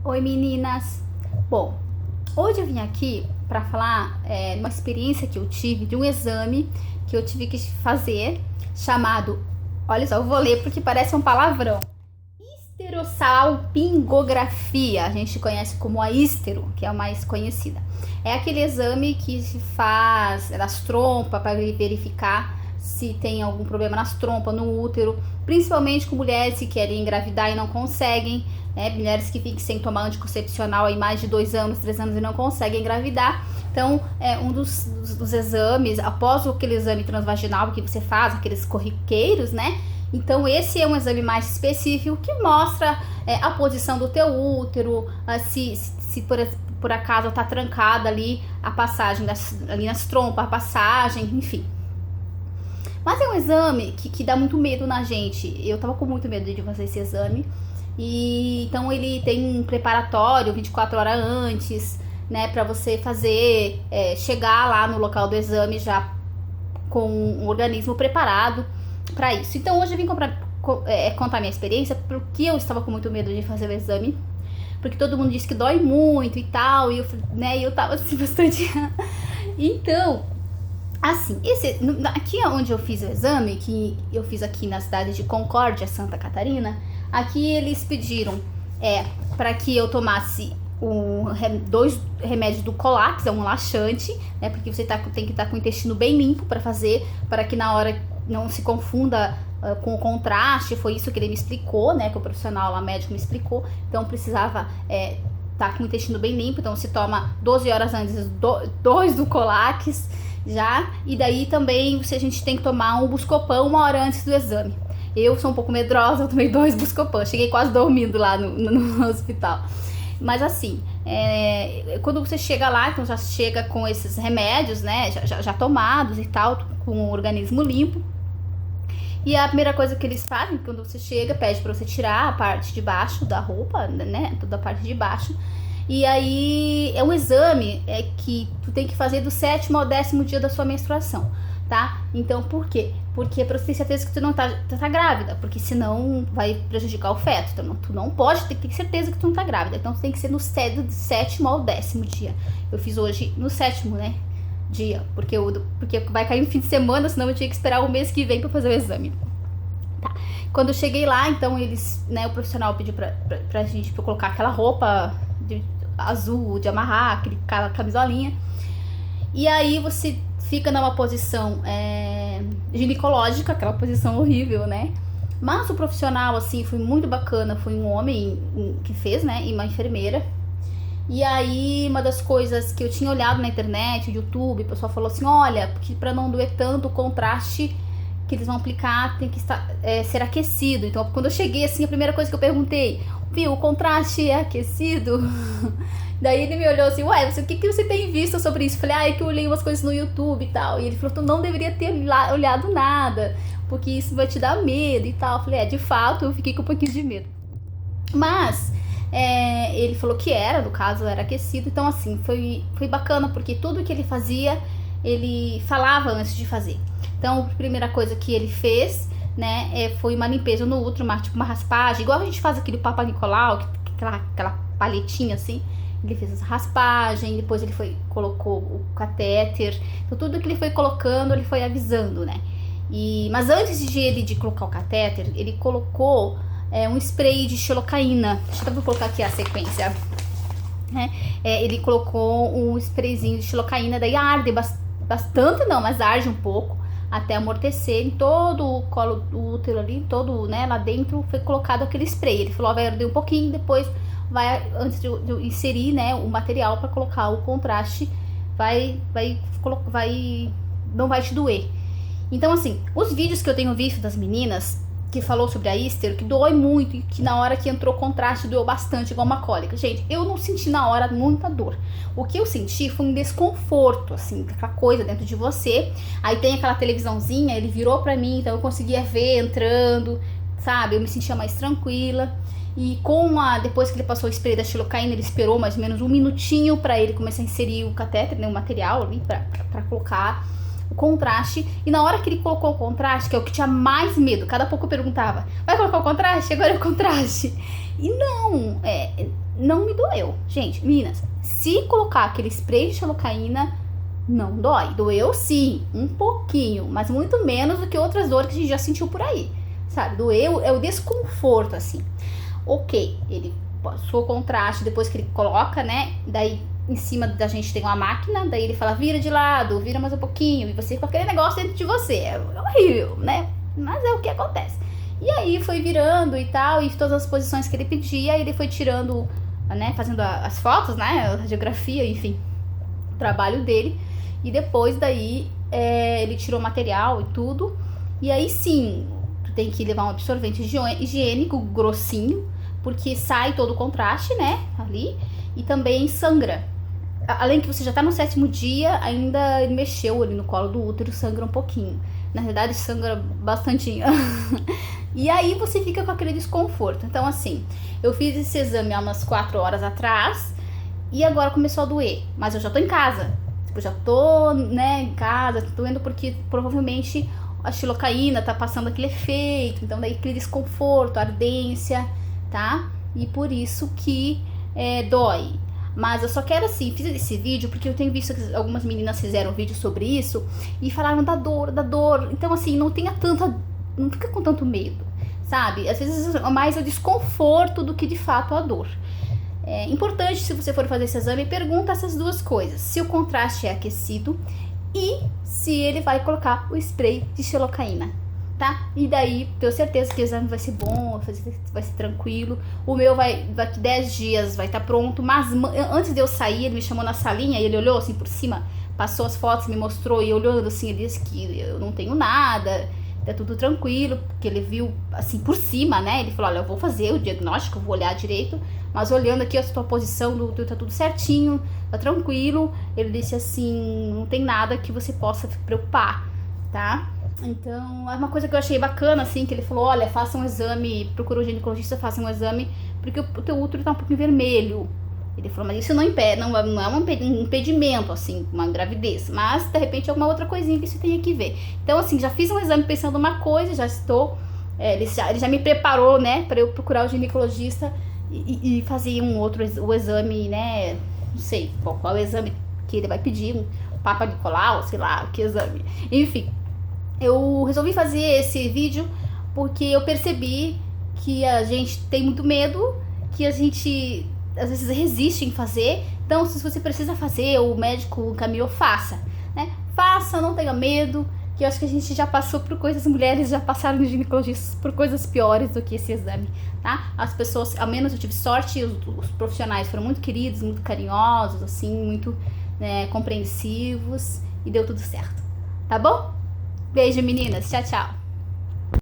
Oi meninas! Bom, hoje eu vim aqui para falar de uma experiência que eu tive, de um exame que eu tive que fazer, chamado, olha só, eu vou ler porque parece um palavrão, histerosalpingografia, a gente conhece como a histero, que é a mais conhecida. É aquele exame que se faz nas trompas para verificar se tem algum problema nas trompas, no útero, principalmente com mulheres que querem engravidar e não conseguem, né? Mulheres que ficam sem tomar anticoncepcional há mais de 2 anos, 3 anos e não conseguem engravidar. Então, é um dos exames, após aquele exame transvaginal que você faz, aqueles corriqueiros, né? Então, esse é um exame mais específico que mostra a posição do teu útero, se por acaso tá trancada ali a passagem, ali nas trompas, a passagem, enfim. Mas é um exame que dá muito medo na gente. Eu tava com muito medo de fazer esse exame. E então ele tem um preparatório 24 horas antes, né, para você fazer, chegar lá no local do exame já com um organismo preparado para isso. Então hoje eu vim contar minha experiência, porque eu estava com muito medo de fazer o exame, porque todo mundo disse que dói muito e tal, e eu tava assim bastante. Então, assim, aqui onde eu fiz o exame, que eu fiz aqui na cidade de Concórdia, Santa Catarina, aqui eles pediram para que eu tomasse 2 remédios do Colax, é um laxante, né? Porque você tem que estar com o intestino bem limpo para fazer, para que na hora não se confunda com o contraste. Foi isso que ele me explicou, né? Que o profissional lá, médico, me explicou. Então precisava estar com o intestino bem limpo. Então se toma 12 horas antes 2 do Colax já, e daí também a gente tem que tomar um Buscopan 1 hora antes do exame. Eu sou um pouco medrosa, eu tomei 2 Buscopan, cheguei quase dormindo lá no hospital. Mas assim, quando você chega lá, então já chega com esses remédios, né, já tomados e tal, com o organismo limpo. E a primeira coisa que eles fazem, quando você chega, pede pra você tirar a parte de baixo da roupa, né, toda a parte de baixo. E aí é um exame que tu tem que fazer do 7º ao 10º dia da sua menstruação, tá? Então por quê? Porque é pra você ter certeza que tu não tá grávida, porque senão vai prejudicar o feto. Então tu não pode ter certeza que tu não tá grávida. Então tu tem que ser do 7º ao 10º dia. Eu fiz hoje no 7º, né, dia, porque vai cair um fim de semana, senão eu tinha que esperar o mês que vem pra fazer o exame. Tá. Quando eu cheguei lá, então eles, né, o profissional pediu pra gente colocar aquela roupa azul, de amarrar, aquela camisolinha. E aí você fica numa posição ginecológica, aquela posição horrível, né? Mas o profissional, assim, foi muito bacana. Foi um homem que fez, né? E uma enfermeira. E aí, uma das coisas que eu tinha olhado na internet, no YouTube, o pessoal falou assim, olha, porque pra não doer tanto, o contraste que eles vão aplicar tem que ser aquecido. Então, quando eu cheguei, assim, a primeira coisa que eu perguntei, viu, o contraste é aquecido? Daí ele me olhou assim, ué, o que você tem visto sobre isso? Eu falei, é que eu olhei umas coisas no YouTube e tal. E ele falou, tu não deveria ter olhado nada, porque isso vai te dar medo e tal. Eu falei, de fato, eu fiquei com um pouquinho de medo. Mas ele falou que no caso, era aquecido. Então, assim, foi bacana, porque tudo que ele fazia, ele falava antes de fazer. Então, a primeira coisa que ele fez, né, foi uma limpeza no útero, tipo uma raspagem, igual a gente faz aquele Papa Nicolau, aquela palhetinha assim. Ele fez essa raspagem, depois ele colocou o catéter. Então tudo que ele foi colocando, ele foi avisando, né? Mas antes de colocar o catéter, ele colocou um spray de xilocaína. Deixa eu colocar aqui a sequência. Né? Ele colocou um sprayzinho de xilocaína, daí arde bastante, não, mas arde um pouco, até amortecer em todo o colo do útero ali, todo, né, lá dentro foi colocado aquele spray. Ele falou, vai arder um pouquinho, depois antes de inserir, né, o material para colocar o contraste, não vai te doer. Então, assim, os vídeos que eu tenho visto das meninas que falou sobre a histero, que dói muito, e que na hora que entrou contraste doeu bastante, igual uma cólica. Gente, eu não senti na hora muita dor. O que eu senti foi um desconforto, assim, aquela coisa dentro de você. Aí tem aquela televisãozinha, ele virou pra mim, então eu conseguia ver entrando, sabe? Eu me sentia mais tranquila. E depois que ele passou o spray da xilocaína, ele esperou mais ou menos 1 minutinho pra ele começar a inserir o catéter, né, o material ali, pra colocar o contraste. E na hora que ele colocou o contraste, que é o que tinha mais medo, cada pouco eu perguntava, vai colocar o contraste? Agora é o contraste. E não, não me doeu. Gente, meninas, se colocar aquele spray de xilocaína, não dói. Doeu sim, um pouquinho, mas muito menos do que outras dores que a gente já sentiu por aí, sabe? Doeu é o desconforto, assim. Ok, ele passou o contraste depois que ele coloca, né? Daí em cima da gente tem uma máquina, daí ele fala, vira de lado, vira mais um pouquinho, e você com aquele negócio dentro de você. É horrível, né? Mas é o que acontece. E aí foi virando e tal, e todas as posições que ele pedia, ele foi tirando, né, fazendo as fotos, né, a radiografia, enfim, o trabalho dele. E depois daí ele tirou o material e tudo. E aí sim, tu tem que levar um absorvente higiênico grossinho, porque sai todo o contraste, né, ali, e também sangra. Além que você já tá no 7º dia, ainda ele mexeu ali no colo do útero, sangra um pouquinho. Na verdade, sangra bastante. E aí você fica com aquele desconforto. Então, assim, eu fiz esse exame há umas 4 horas atrás e agora começou a doer. Mas eu já tô em casa. Tipo, já tô, né, em casa, tô doendo porque provavelmente a xilocaína tá passando aquele efeito. Então, daí aquele desconforto, ardência, tá? E por isso que dói. Mas eu só quero, assim, fiz esse vídeo porque eu tenho visto que algumas meninas fizeram vídeo sobre isso e falaram da dor, da dor. Então, assim, não fica com tanto medo, sabe? Às vezes é mais o desconforto do que de fato a dor. É importante, se você for fazer esse exame, pergunta essas duas coisas: se o contraste é aquecido e se ele vai colocar o spray de xilocaína, tá? E daí, tenho certeza que o exame vai ser bom, vai ser tranquilo. O meu daqui 10 dias vai estar pronto, mas antes de eu sair, ele me chamou na salinha e ele olhou assim por cima, passou as fotos, me mostrou, e olhando assim, ele disse que eu não tenho nada, tá tudo tranquilo, porque ele viu assim por cima, né? Ele falou, olha, eu vou fazer o diagnóstico, eu vou olhar direito, mas olhando aqui a tua posição do útero, tá tudo certinho, tá tranquilo. Ele disse assim, não tem nada que você possa se preocupar, tá? Então, é uma coisa que eu achei bacana, assim, que ele falou, olha, faça um exame, procura o ginecologista, faça um exame, porque o teu útero tá um pouquinho vermelho. Ele falou, mas isso não impede, não é um impedimento, assim, uma gravidez, mas, de repente, alguma outra coisinha que você tenha que ver. Então, assim, já fiz um exame pensando uma coisa, já estou, ele já me preparou, né, para eu procurar o ginecologista e fazer o exame, né, não sei qual é o exame que ele vai pedir, um Papa Nicolau, sei lá, que exame, enfim. Eu resolvi fazer esse vídeo porque eu percebi que a gente tem muito medo, que a gente às vezes resiste em fazer. Então, se você precisa fazer, o médico encaminhou, faça, né? Faça, não tenha medo, que eu acho que a gente já passou por coisas, mulheres já passaram no ginecologista por coisas piores do que esse exame, tá? As pessoas, ao menos eu tive sorte, os profissionais foram muito queridos, muito carinhosos, assim, muito compreensivos, e deu tudo certo, tá bom? Beijo, meninas. Tchau, tchau.